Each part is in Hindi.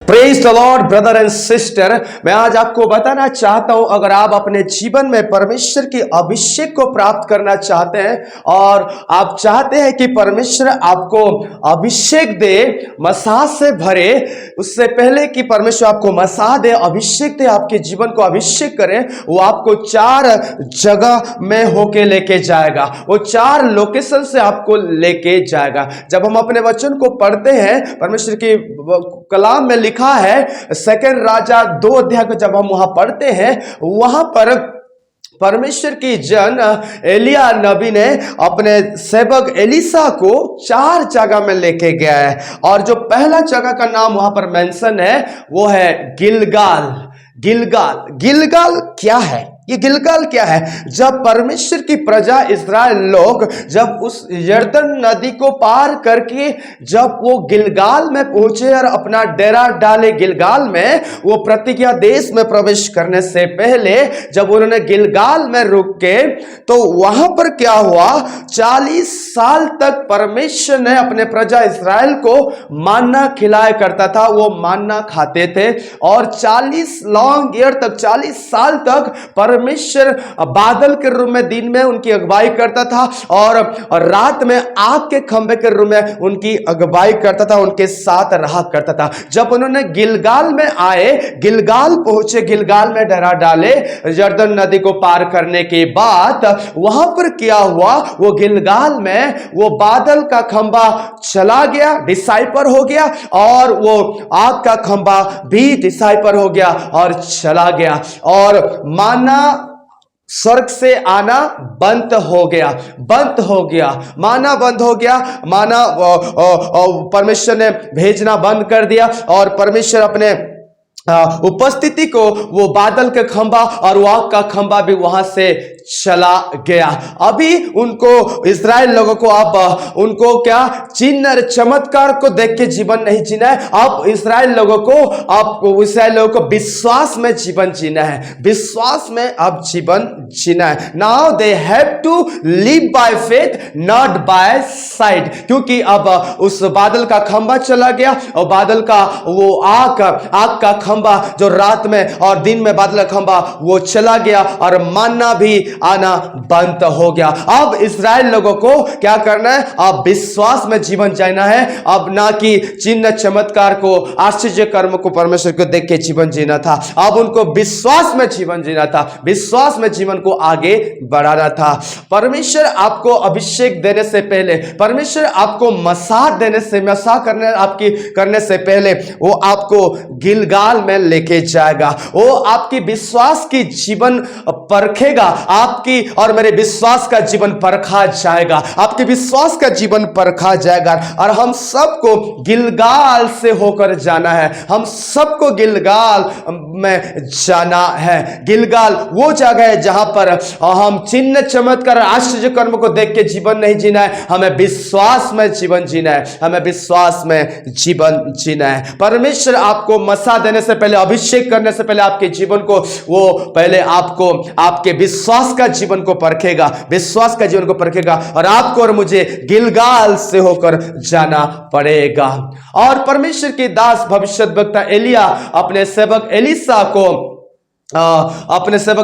Praise the Lord brother and sister. मैं आज आपको बताना चाहता हूं, अगर आप अपने जीवन में परमेश्वर की अभिषेक को प्राप्त करना चाहते हैं और आप चाहते हैं कि परमेश्वर आपको अभिषेक दे, मसाह से भरे, उससे पहले कि परमेश्वर आपको मसाह दे, अभिषेक दे, आपके जीवन को अभिषेक करें, वो आपको 4 जगह में होके लेके जाएगा। वो 4 लोकेशन से आपको लेके जाएगा। जब हम अपने वचन को पढ़ते हैं, परमेश्वर की कलाम में लिखा है 2 राजा 2 अध्याय को जब हम वहां पढ़ते हैं, वहां पर परमेश्वर की जन एलिया नबी ने अपने सेवक एलिसा को 4 जगह में लेके गया है। और जो पहला जगह का नाम वहां पर मेंशन है वो है गिलगाल। गिलगाल, गिलगाल क्या है? ये गिलगाल क्या है? जब परमेश्वर की प्रजा इस्राएल लोग जब उस यरदन नदी को पार करके जब वो गिलगाल में पहुंचे और अपना डेरा डाले गिलगाल में, वो प्रतिज्ञा देश में प्रवेश करने से पहले जब उन्होंने गिलगाल में रुक के, तो वहां पर क्या हुआ, 40 साल तक परमेश्वर ने अपने प्रजा इस्राएल को मान्ना खिलाया करता था। वो मान्ना खाते थे और 40 लॉन्ग ईयर तक, 40 साल तक परमेश्वर बादल के रूप में दिन में उनकी अगुवाई करता था और रात में आग के खंभे के रूप में उनकी अगुवाई करता था, उनके साथ रहा करता था। जब उन्होंने गिलगाल में आए, गिलगाल पहुंचे, गिलगाल में डेरा डाले, यरदन नदी को पार करने के बाद वहां पर क्या हुआ, वो गिलगाल में वो बादल का खंभा चला गया, डिसाइपर हो गया, और वो आग का खंभा भी डिसाइपर हो गया और चला गया। और माना स्वर्ग से आना बंद हो गया, बंद हो गया, माना बंद हो गया, माना परमेश्वर ने भेजना बंद कर दिया और परमेश्वर अपने उपस्थिति को, वो बादल का खंभा और वो आग का खंभा भी वहां से चला गया। अभी उनको, इस्राएल लोगों को, अब उनको क्या चिन्ह चमत्कार को देख के जीवन नहीं जीना है। अब इस्राएल लोगों को, अब इस्राएल लोगों को विश्वास में जीवन जीना है, विश्वास में अब जीवन जीना है। Now they have to live by faith, not by sight, क्योंकि अब उस बादल का खंभा चला गया और बादल का वो आग का खंभा जो रात में और दिन में बादल का खंभा वो चला गया और मानना भी आना बंद हो गया। अब इस्राएल लोगों को क्या करना है? अब विश्वास में जीवन जीना है, अब ना कि चिन्ह चमत्कार को, आश्चर्य कर्म को परमेश्वर को देख के जीवन जीना था। अब उनको विश्वास में जीवन जीना था, विश्वास में जीवन को आगे बढ़ाना था। परमेश्वर आपको अभिषेक देने से पहले, परमेश्वर आपको मसाह देने से, मसाह करने से पहले वो आपको गिलगाल में लेके जाएगा। वो आपकी विश्वास की जीवन परखेगा, आपकी और मेरे विश्वास का जीवन परखा जाएगा, आपके विश्वास का जीवन परखा जाएगा। और हम सबको गिलगाल से होकर जाना है, हम सबको गिलगाल में जाना है। गिलगाल वो जगह है जहां पर हम चिन्ह चमत्कार आश्चर्य कर्म को देख के जीवन नहीं जीना है, हमें विश्वास में जीवन जीना है, हमें विश्वास में जीवन जीना है। परमेश्वर आपको मसा देने से पहले, अभिषेक करने से पहले आपके जीवन को, वो पहले आपको आपके विश्वास का जीवन को परखेगा, विश्वास का जीवन को परखेगा और आपको और मुझे गिलगाल से होकर जाना पड़ेगा। और परमेश्वर के दास भविष्यद्वक्ता एलिया अपने सेवक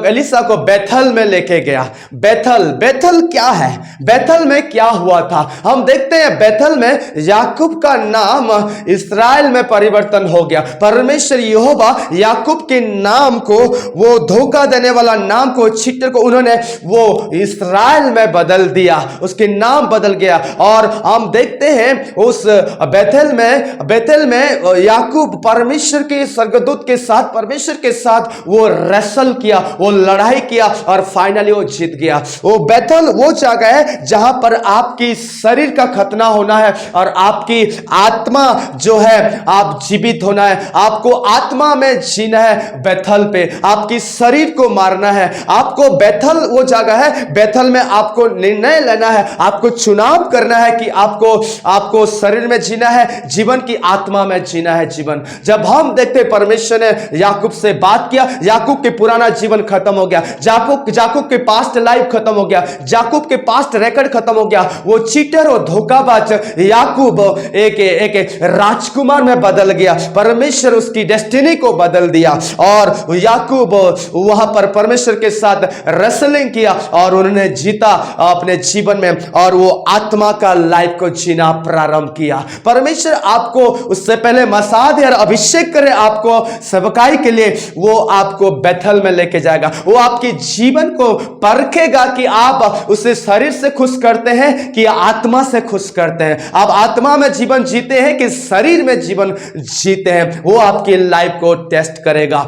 एलिसा को बेथल में लेके गया। बेथल क्या है? बेथल में क्या हुआ था? हम देखते हैं बेथल में याकूब का नाम इस्राएल में परिवर्तन हो गया। परमेश्वर यहोवा याकूब के नाम को, वो धोखा देने वाला नाम को, छिटर को, उन्होंने वो इस्राएल में बदल दिया, उसके नाम बदल गया। और हम देखते हैं उस बेथल में याकूब परमेश्वर के स्वर्गदूत के साथ, परमेश्वर के साथ वो रेसल किया, वो लड़ाई किया और फाइनली वो जीत गया। वो बेथल वो जगह है जहां पर आपकी शरीर का खतना होना है और आपकी आत्मा जो है, आप जीवित होना है, आपको आत्मा में जीना है। बेथल पे आपकी शरीर को मारना है आपको। बेथल वो जगह है, बेथल में आपको निर्णय लेना है, आपको चुनाव करना है कि आपको शरीर में जीना है, जीवन की आत्मा में जीना है जीवन। जब हम देखते परमेश्वर ने याकूब से बात किया, याकूब याकूब के पुराना जीवन खत्म हो गया, याकूब के पास्ट लाइफ खत्म हो गया, याकूब के पास्ट रिकॉर्ड खत्म हो गया। वो चीटर और धोखाबाज याकूब एक राजकुमार में बदल गया। परमेश्वर उसकी डेस्टिनी को बदल दिया और याकूब वहां पर परमेश्वर के साथ रेसलिंग किया और उन्होंने जीता अपने जीवन में, और वो आत्मा का लाइफ को जीना प्रारंभ किया। परमेश्वर आपको उससे पहले मसाद और अभिषेक करे आपको सेवकाई के लिए, वो आपको बैथल में लेके जाएगा। वो आपके जीवन को परखेगा कि आप उसे शरीर से खुश करते हैं कि आत्मा से खुश करते हैं, आप आत्मा में जीवन जीते हैं कि शरीर में जीवन जीते हैं। वो आपकी लाइफ को टेस्ट करेगा।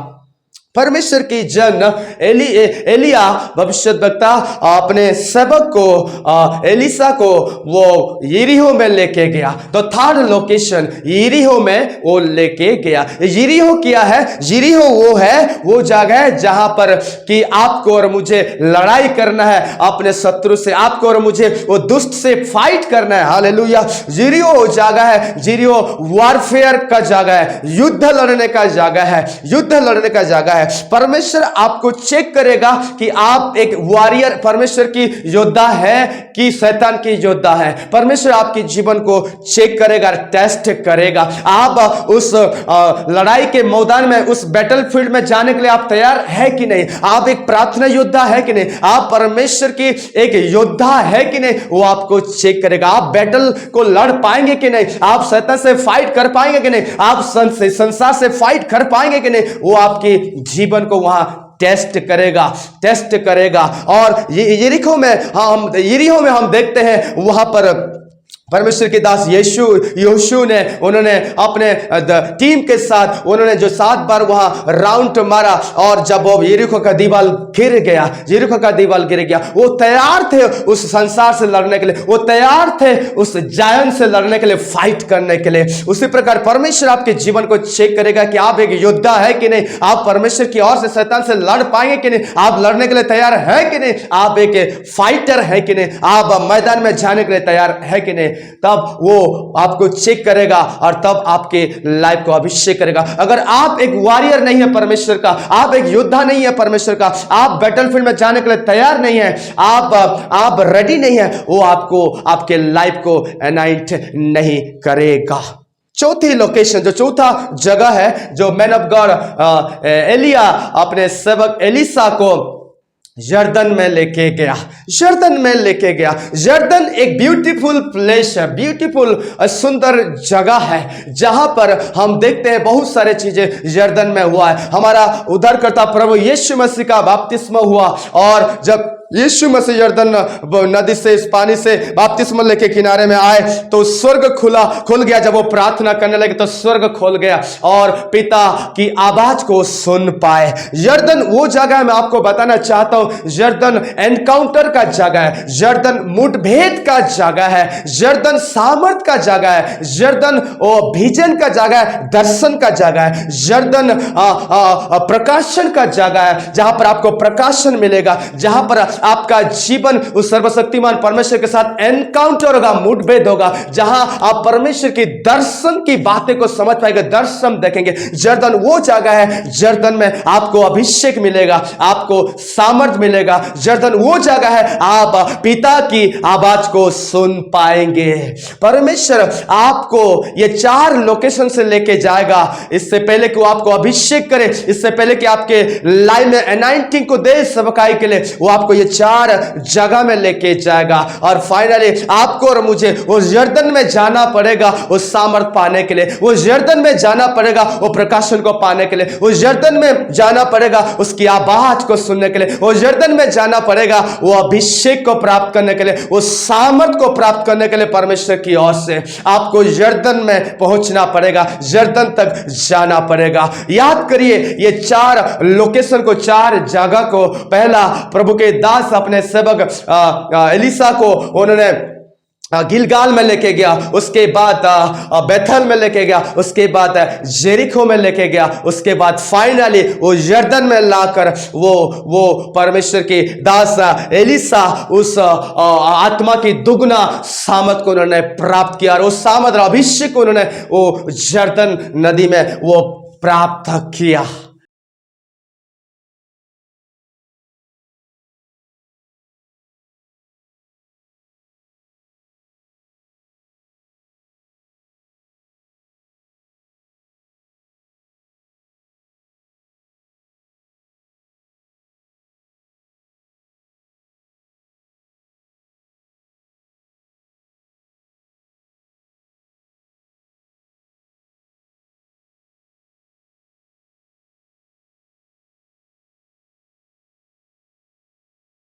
परमेश्वर की जन एलिया भविष्यद्वक्ता अपने सेवक को एलिसा को वो यरीहो में लेके गया। तो थर्ड लोकेशन यरीहो में वो लेके गया। यरीहो क्या है? यरीहो वो है, वो जगह है जहां पर कि आपको और मुझे लड़ाई करना है अपने शत्रु से, आपको और मुझे वो दुष्ट से फाइट करना है। हालेलुया। यरीहो वो जगह है, यरीहो वॉरफेयर का जगह है, युद्ध लड़ने का जगह है, युद्ध लड़ने का जगह है। परमेश्वर आपको चेक करेगा कि आप एक वॉरियर, परमेश्वर की योद्धा है कि शैतान की योद्धा है। परमेश्वर आपके जीवन को चेक करेगा, टेस्ट करेगा। आप उस लड़ाई के मैदान में, उस बैटलफील्ड में जाने के लिए आप तैयार है कि नहीं? आप एक प्रार्थना योद्धा है कि नहीं? आप परमेश्वर की एक योद्धा है कि नहीं? वो आपको चेक करेगा। आप बैटल को लड़ पाएंगे कि नहीं? आप शैतान से फाइट कर पाएंगे कि नहीं? आप संसार से फाइट कर पाएंगे कि नहीं? वो आपकी जीवन को वहां टेस्ट करेगा। और यरीहो में हम देखते हैं वहां पर परमेश्वर के दास यहोशू ने, उन्होंने अपने टीम के साथ उन्होंने जो 7 बार वहां राउंड मारा, और जब वो यरीहो का दीवार गिर गया, वो तैयार थे उस संसार से लड़ने के लिए, वो तैयार थे उस जायंट से लड़ने के लिए, फाइट करने के लिए। उसी प्रकार परमेश्वर आपके जीवन को चेक करेगा कि आप एक योद्धा है कि नहीं, आप परमेश्वर की ओर से शैतान से लड़ पाएंगे कि नहीं, आप लड़ने के लिए तैयार है कि नहीं, आप एक फाइटर है कि नहीं, आप मैदान में जाने के लिए तैयार है कि नहीं। तब वो आपको चेक करेगा और तब आपके लाइफ को अभिषेक करेगा। अगर आप एक वॉरियर नहीं है परमेश्वर का, आप एक योद्धा नहीं है परमेश्वर का, आप बैटलफील्ड में जाने के लिए तैयार नहीं है, आप रेडी नहीं है, वो आपको आपके लाइफ को अनाइंट नहीं करेगा। चौथी लोकेशन, जो चौथा जगह है जो मैन ऑफ गॉड एलिया अपने सेवक एलिसा को यरदन में लेके गया। यरदन एक ब्यूटीफुल प्लेस है, ब्यूटीफुल सुंदर जगह है जहां पर हम देखते हैं बहुत सारे चीजें यरदन में हुआ है। हमारा उद्धारकर्ता प्रभु यीशु मसीह का बपतिस्मा हुआ, और जब यीशु मसीह यरदन नदी से, इस पानी से बपतिस्मा लेके किनारे में आए तो स्वर्ग खुल गया। जब वो प्रार्थना करने लगे तो स्वर्ग खोल गया और पिता की आवाज को सुन पाए। यरदन वो जगह मैं आपको बताना चाहता हूं, यरदन एनकाउंटर का जगह है, यरदन मुठभेड़ का जगह है, यरदन सामर्थ का जगह है, यरदन विजन का जगह है, दर्शन का जगह है, यरदन प्रकाशन का जगह है, जहां पर आपको प्रकाशन मिलेगा, जहां पर आपका जीवन उस सर्वशक्तिमान परमेश्वर के साथ एनकाउंटर होगा, मुठभेड़ होगा, जहां आप परमेश्वर की दर्शन की बातें को समझ पाएंगे, दर्शन देखेंगे। यरदन वो जगह है, यरदन में आपको अभिषेक मिलेगा, आपको सामर्थ मिलेगा। यरदन वो जगह है आप पिता की आवाज को सुन पाएंगे। परमेश्वर आपको ये 4 लोकेशन से लेके जाएगा। इससे पहले कि वो आपको अभिषेक करे, इससे पहले कि आपके लाइफ में अनाइंटिंग को दे सेवकाई के लिए, वो आपको ये 4 जगह में लेके जाएगा। और फाइनली आपको और मुझे उस यरदन में जाना पड़ेगा उस सामर्थ पाने के लिए, उस यरदन में जाना पड़ेगा वो प्रकाशन को पाने के लिए, उस यरदन में जाना पड़ेगा उसकी आवाज को सुनने के लिए, उस यरदन में जाना पड़ेगा वो अभिषेक को प्राप्त करने के लिए, उस सामर्थ को प्राप्त करने के लिए। परमेश्वर की ओर से आपको यरदन में पहुंचना पड़ेगा, यरदन तक जाना पड़ेगा। याद करिए ये 4 लोकेशन को, 4 जगह को। पहला, प्रभु के दास अपने सेवक एलिसा को उन्होंने गिलगाल में लेके गया, उसके बाद बैथल में लेके गया, उसके बाद जेरिको में लेके गया, उसके बाद फाइनली वो यरदन में लाकर वो परमेश्वर के दास एलिसा उस आत्मा की दुगना सामर्थ को उन्होंने प्राप्त किया, और उस सामर्थ अभिषेक को उन्होंने वो यरदन नदी में वो प्राप्त किया।